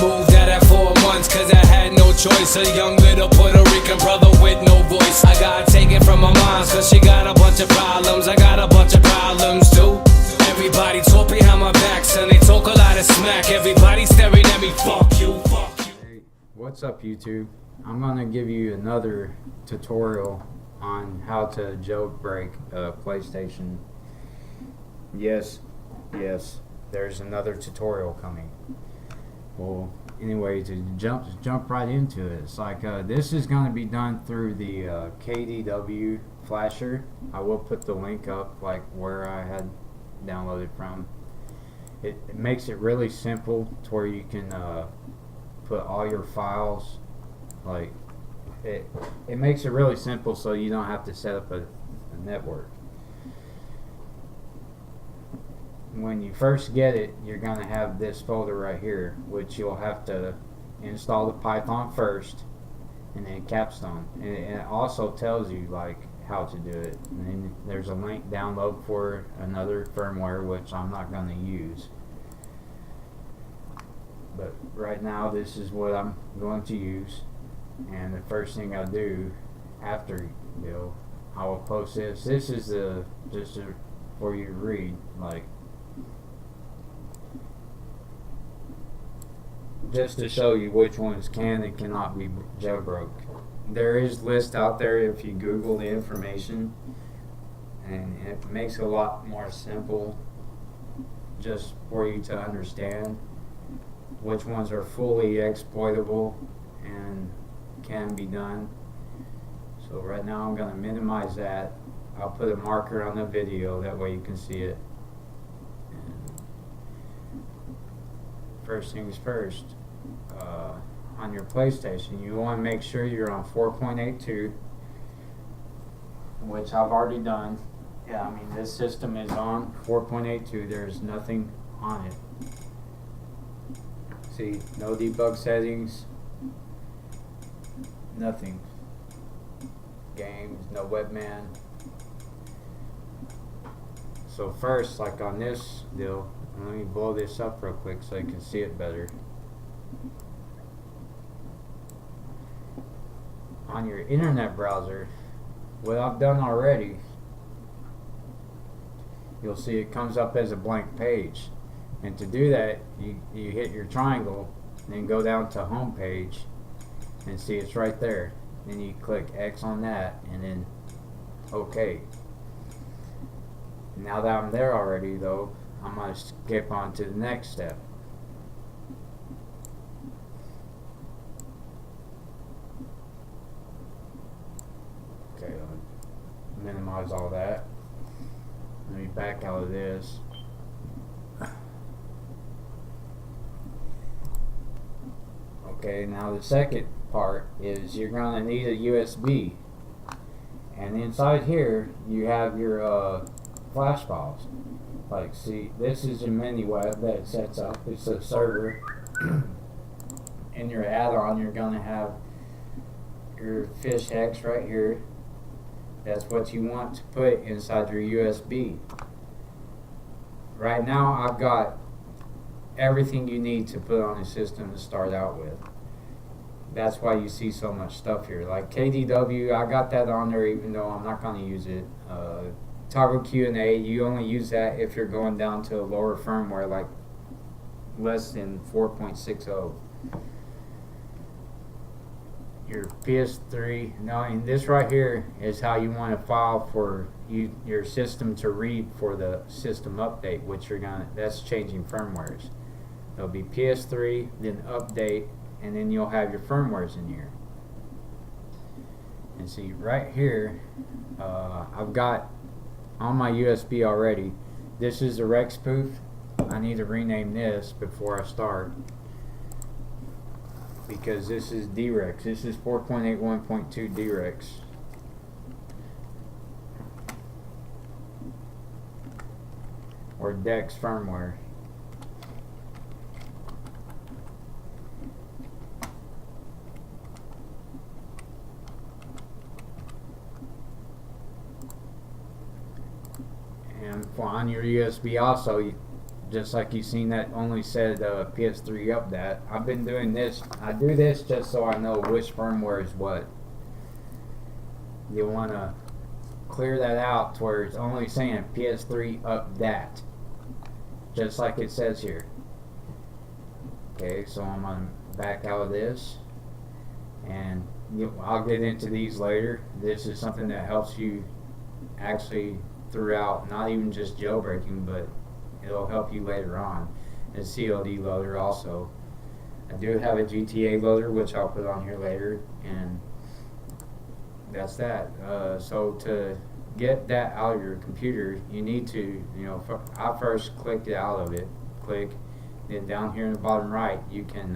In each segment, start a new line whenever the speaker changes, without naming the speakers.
Moved out at 4 months cause I had no choice. A young little Puerto Rican brother with no voice. I got taken from my mom's cause she got a bunch of problems. I got a bunch of problems too. Everybody talk behind my back, son, they talk a lot of smack. Everybody staring at me, fuck you, fuck you.
Hey, what's up YouTube? I'm gonna give you another tutorial on how to jailbreak a PlayStation. Yes, there's another tutorial coming. Well, anyway, to jump right into it, it's like this is going to be done through the KDW flasher. I will put the link up, like where I had downloaded from. It makes it really simple to where you can put all your files. Like it makes it really simple, so you don't have to set up a network. When you first get it, you're going to have this folder right here, which you'll have to install the Python first and then CAPCOM. And it also tells you like how to do it. And then there's a link download for another firmware, which I'm not going to use. But right now this is what I'm going to use. And the first thing I do after I will post this. This is just for you to read, like, just to show you which ones can and cannot be jailbroke. There is lists out there if you Google the information, and it makes it a lot more simple just for you to understand which ones are fully exploitable and can be done. So right now I'm going to minimize that. I'll put a marker on the video, that way you can see it. First things first, on your PlayStation, you want to make sure you're on 4.82, which I've already done. Yeah, I mean, this system is on 4.82. There's nothing on it. See, no debug settings, nothing. Games, no webman. So first, like on this deal, let me blow this up real quick so you can see it better. On your internet browser, what I've done already, you'll see it comes up as a blank page. And to do that, you hit your triangle and then go down to home page and see it's right there. Then you click X on that and then OK. Now that I'm there already though, I'm going to skip on to the next step. Okay, I'll minimize all that. Let me back out of this. Okay, now the second part is you're going to need a USB. And inside here, you have your flash files. Like, see, this is a Infinityward that it sets up. It's a server. In your add-on, you're going to have your fish hex right here. That's what you want to put inside your USB. Right now, I've got everything you need to put on a system to start out with. That's why you see so much stuff here. Like KDW, I got that on there even though I'm not going to use it. Toggle Q&A, you only use that if you're going down to a lower firmware, like less than 4.60. Your PS3, now, and this right here is how you want to file for your system to read for the system update, which that's changing firmwares. There'll be PS3, then update, and then you'll have your firmwares in here. And see right here, I've got on my USB already, this is the Rex spoof. I need to rename this before I start, because this is DREX. This is 4.81.2 DREX. Or DEX firmware. And on your USB also, just like you seen that only said PS3 update. I've been doing this. I do this just so I know which firmware is what. You want to clear that out to where it's only saying PS3 update, just like it says here. Okay, so I'm going to back out of this, and I'll get into these later. This is something that helps you actually throughout, not even just jailbreaking, but it'll help you later on. A CLD loader also. I do have a GTA loader, which I'll put on here later, and that's that. So to get that out of your computer, you need to, I first clicked it out of it. Click. Then down here in the bottom right, you can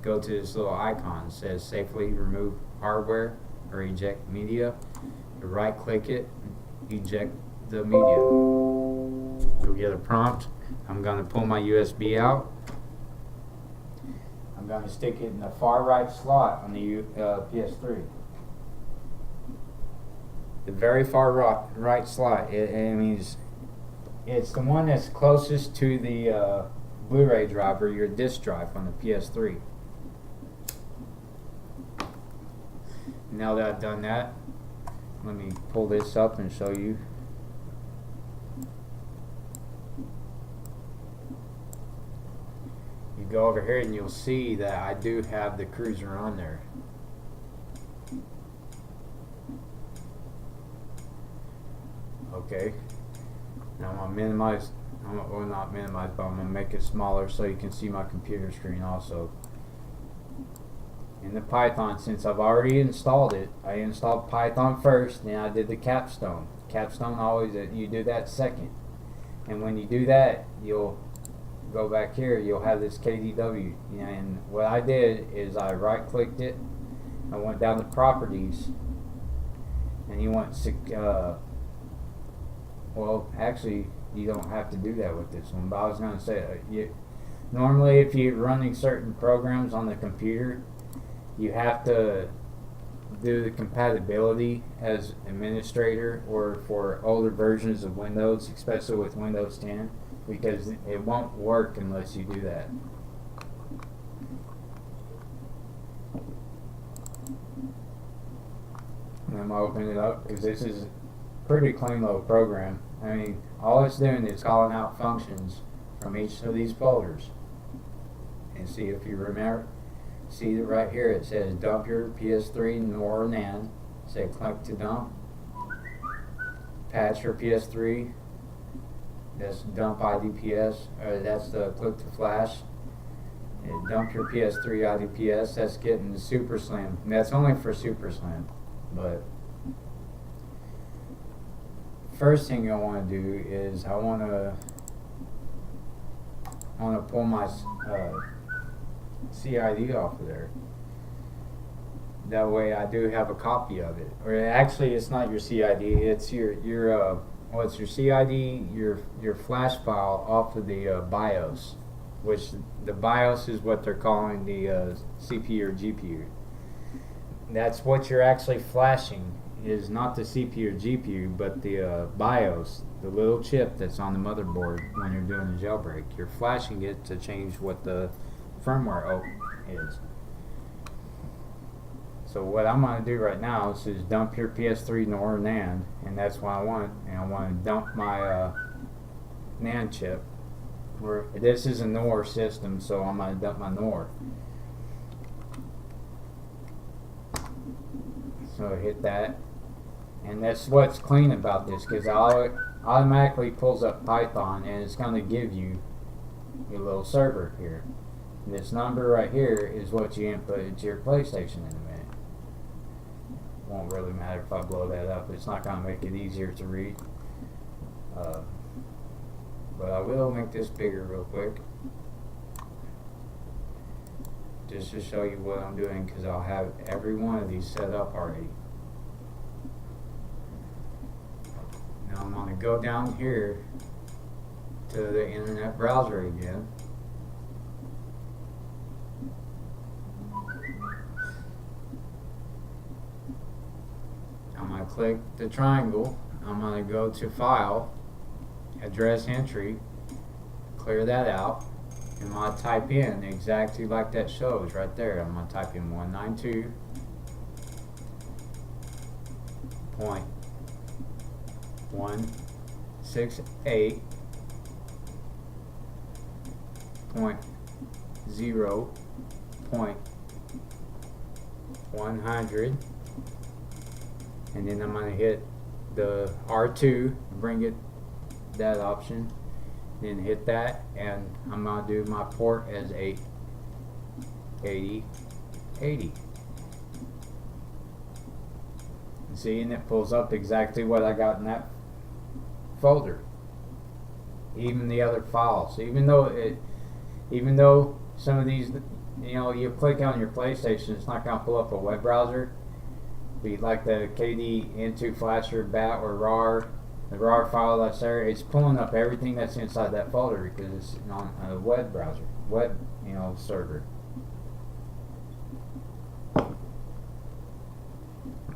go to this little icon. It says safely remove hardware or eject media. You right click it, eject the media. You'll get a prompt. I'm going to pull my USB out. I'm going to stick it in the far right slot on the PS3. The very far right slot. It means it's the one that's closest to the Blu-ray drive or your disc drive on the PS3. Now that I've done that, let me pull this up and show you. You go over here and you'll see that I do have the cruiser on there. Okay. Now I'm gonna minimize. Well, not minimize, but I'm going to make it smaller so you can see my computer screen also. In the Python, since I've already installed it, I installed Python first, then I did the capstone. Capstone always, you do that second. And when you do that, you'll go back here, you'll have this KDW. And what I did is I right clicked it, I went down to properties, and you want, well, actually, you don't have to do that with this one, but I was going to say, normally if you're running certain programs on the computer, you have to do the compatibility as administrator or for older versions of Windows, especially with Windows 10, because it won't work unless you do that. And I'm going to open it up because this is a pretty clean little program. I mean, all it's doing is calling out functions from each of these folders. And see if you remember, see that right here it says dump your PS3 NOR NAND. Say click to dump. Patch your PS3. That's dump IDPS. That's the click to flash. And dump your PS3 IDPS. That's getting the Super Slim. And that's only for Super Slim. But first thing I want to do is I want to pull my CID off of there. That way I do have a copy of it. Or actually, it's not your CID. It's your well, it's your CID, your flash file off of the BIOS, which the BIOS is what they're calling the CPU or GPU. That's what you're actually flashing. Is not the CPU or GPU, but the BIOS, the little chip that's on the motherboard when you're doing a jailbreak. You're flashing it to change what the firmware is. So what I'm going to do right now is just dump your PS3 NOR NAND, and that's what I want. And I want to dump my NAND chip. This is a NOR system, so I'm going to dump my NOR. So hit that. And that's what's clean about this, because it automatically pulls up Python and it's going to give you a little server here. And this number right here is what you input into your PlayStation in a minute. Won't really matter if I blow that up. It's not going to make it easier to read. But I will make this bigger real quick, just to show you what I'm doing, because I'll have every one of these set up already. Now I'm going to go down here to the internet browser again. I'm going to click the triangle. I'm going to go to File, Address Entry, clear that out. And I'm going to type in exactly like that shows right there. I'm going to type in 192.168.0.100, and then I'm going to hit the R2, bring it that option, then hit that, and I'm going to do my port as 8080. See, and it pulls up exactly what I got in that folder. Even the other files, even though some of these, you know, you click on your PlayStation, it's not going to pull up a web browser. Be like the KD-N2 Flasher, BAT, or RAR, the RAR file that's there. It's pulling up everything that's inside that folder because it's on a web browser, web, you know, server.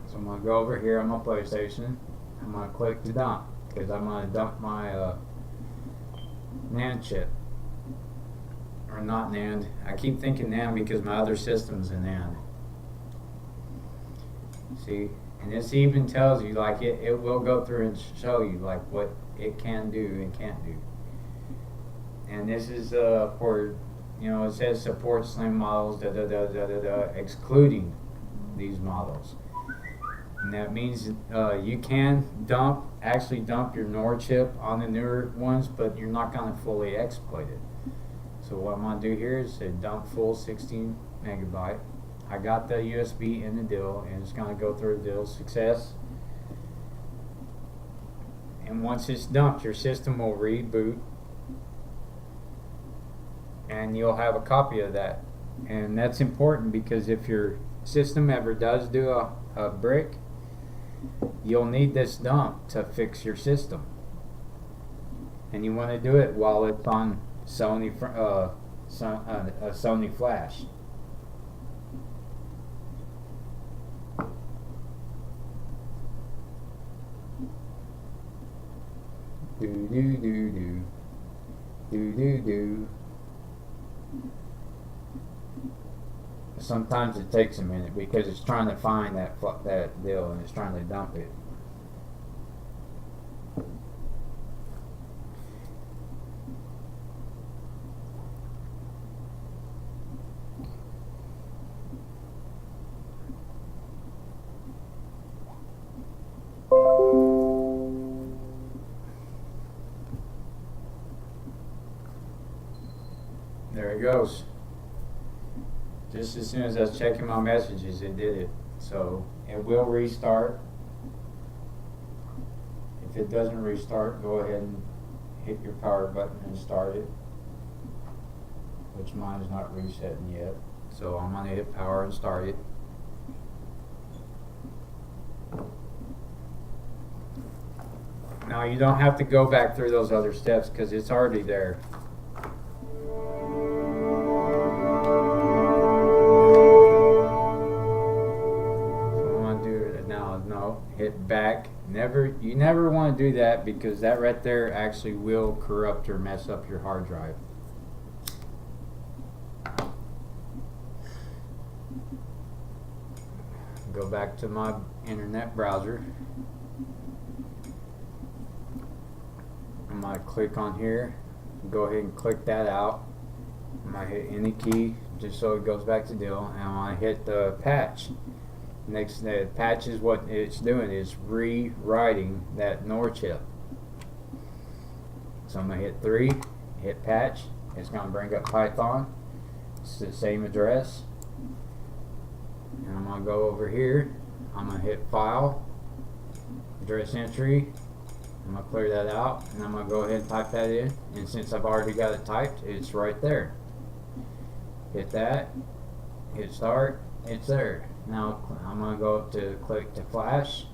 So I'm going to go over here on my PlayStation. I'm going to click to dump because I'm going to dump my NAND chip. Or not NAND. I keep thinking NAND because my other system's a NAND. See? And this even tells you, like, it will go through and show you, like, what it can do and can't do. And this is for, you know, it says support slim models, excluding these models. And that means you can actually dump your NOR chip on the newer ones, but you're not going to fully exploit it. So what I'm going to do here is say dump full 16 megabyte. I got the USB in the DIL, and it's going to go through the DIL success. And once it's dumped, your system will reboot, and you'll have a copy of that. And that's important because if your system ever does do a brick, you'll need this dump to fix your system. And you want to do it while it's on Sony Flash. Do. Sometimes it takes a minute because it's trying to find that deal and it's trying to dump it. There it goes. Just as soon as I was checking my messages, it did it. So it will restart. If it doesn't restart, go ahead and hit your power button and start it. Which mine is not resetting yet. So I'm going to hit power and start it. Now you don't have to go back through those other steps because it's already there. Hit back. You never want to do that because that right there actually will corrupt or mess up your hard drive. Go back to my internet browser. I'm going to click on here. Go ahead and click that out. I'm going to hit any key just so it goes back to DIL, and I'm going to hit the patch. Next, the patch is what it's doing is rewriting that NOR chip. So I'm going to hit 3, hit patch. It's going to bring up Python. It's the same address. And I'm going to go over here. I'm going to hit file, address entry. I'm going to clear that out, and I'm going to go ahead and type that in. And since I've already got it typed, it's right there. Hit that, hit start, it's there. Now I'm going to go up to click to flash,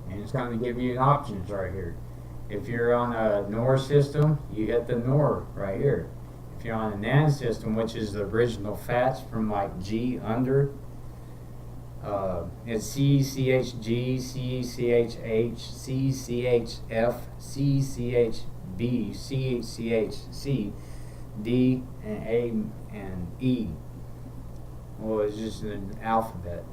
and it's going to give you options right here. If you're on a NOR system, you hit the NOR right here. If you're on a NAND system, which is the original FATs from like G under, It's CCHG, CCHH, CCHF, CCHB, CCHC, D, and A, and E. Well, it's just an alphabet.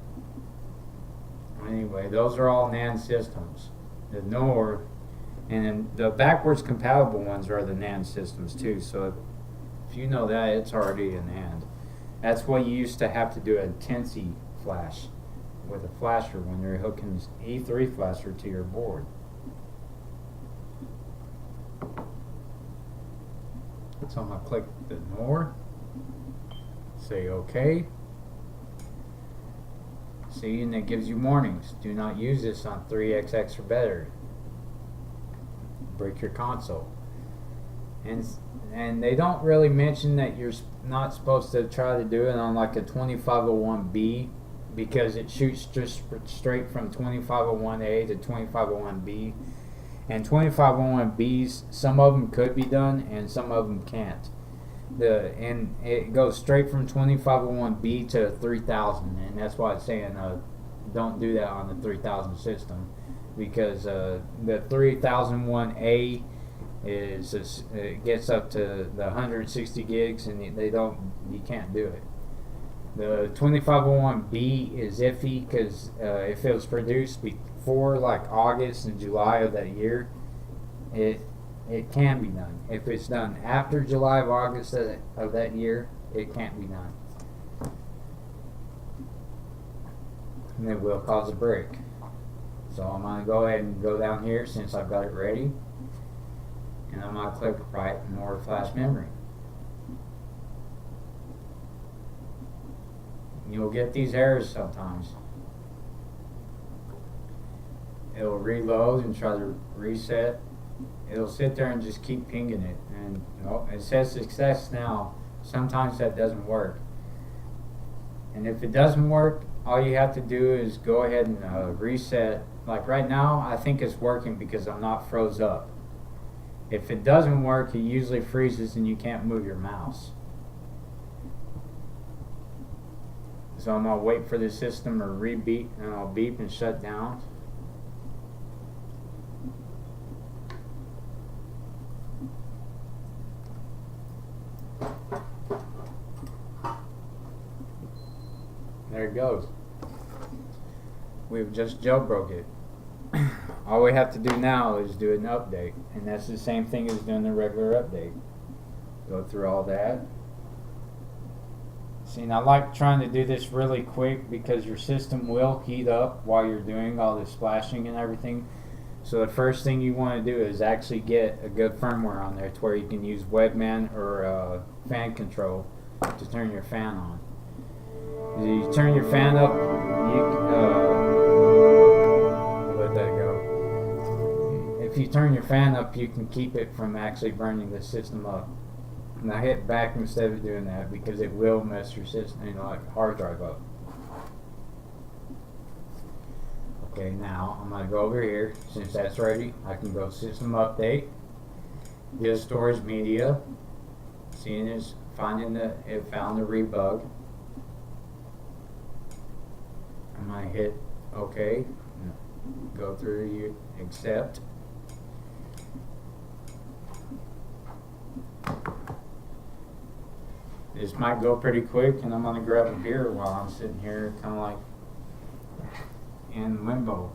Anyway, those are all NAND systems. The NOR, and then the backwards compatible ones are the NAND systems too. So if you know that, it's already a NAND. That's what you used to have to do a Tensy flash with a flasher when you're hooking this E3 flasher to your board. So I'm going to click the NOR, say OK. See, and it gives you warnings. Do not use this on 3XX or better. Break your console. And they don't really mention that you're not supposed to try to do it on like a 2501B, because it shoots just straight from 2501A to 2501B. And 2501Bs, some of them could be done and some of them can't. And it goes straight from 2501B to 3000, and that's why it's saying don't do that on the 3000 system, because the 3001A it gets up to the 160 gigs, and you can't do it. The 2501B is iffy because if it was produced before like August and July of that year, it can be done. If it's done after July of August of that year, it can't be done. And it will cause a break. So I'm going to go ahead and go down here since I've got it ready. And I'm going to click write more flash memory. You'll get these errors sometimes. It'll reload and try to reset. It'll sit there and just keep pinging it, and it says success now. Sometimes that doesn't work, and if it doesn't work, all you have to do is go ahead and reset. Like right now, I think it's working because I'm not froze up. If it doesn't work, it usually freezes and you can't move your mouse. So I'm gonna wait for the system to rebeat, and I'll beep and shut down. There it goes. We've just jailbroke it. All we have to do now is do an update, and that's the same thing as doing the regular update. Go through all that. See, and I like trying to do this really quick because your system will heat up while you're doing all this flashing and everything. So the first thing you want to do is actually get a good firmware on there to where you can use Webman or fan control to turn your fan on. You turn your fan up, let that go. If you turn your fan up, you can keep it from actually burning the system up. And I hit back instead of doing that because it will mess your system, like hard drive up. Okay, now I'm going to go over here. Since that's ready, I can go system update, get storage media, seeing is finding that it found the rebug. I'm going to hit OK, go through, you accept. This might go pretty quick, and I'm going to grab a beer while I'm sitting here kind of like in limbo.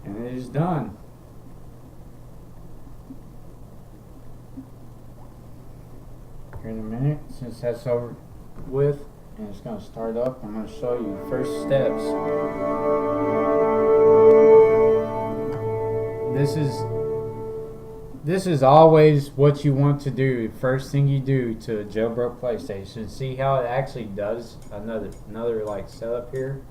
And it is done. Here in a minute, since that's over with, and it's going to start up, I'm going to show you the first steps. This is always what you want to do. First thing you do to a jailbroke PlayStation. See how it actually does another like setup here.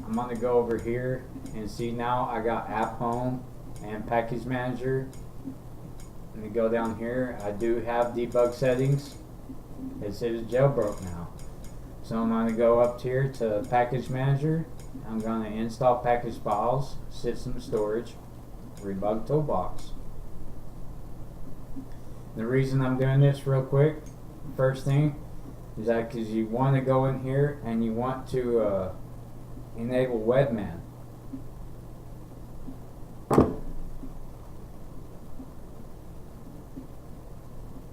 I'm going to go over here and see now I got App Home and Package Manager. Let me go down here. I do have debug settings. It says jailbroke now. So I'm going to go up here to Package Manager. I'm going to install package files, system storage, Rebug toolbox. The reason I'm doing this real quick, first thing, is that because you want to go in here and you want to enable Webman.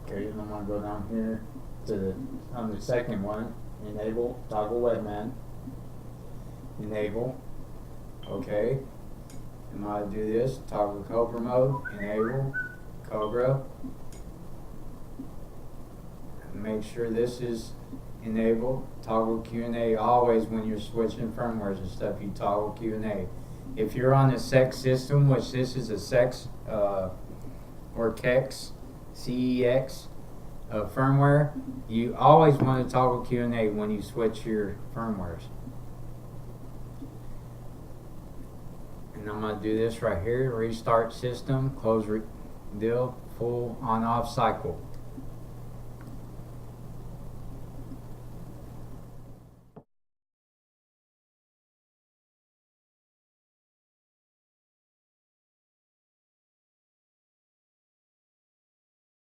Okay, and I'm going to go down here to on the second one, enable toggle Webman. Enable. Okay. I'm going to do this, toggle Cobra mode, enable Cobra. Make sure this is enabled. Toggle Q&A always when you're switching firmwares and stuff. You toggle Q&A. If you're on a SEX system, which this is a SEX or CEX, CEX firmware, you always want to toggle Q&A when you switch your firmwares. And I'm going to do this right here. Restart system. Close deal. Full on-off cycle.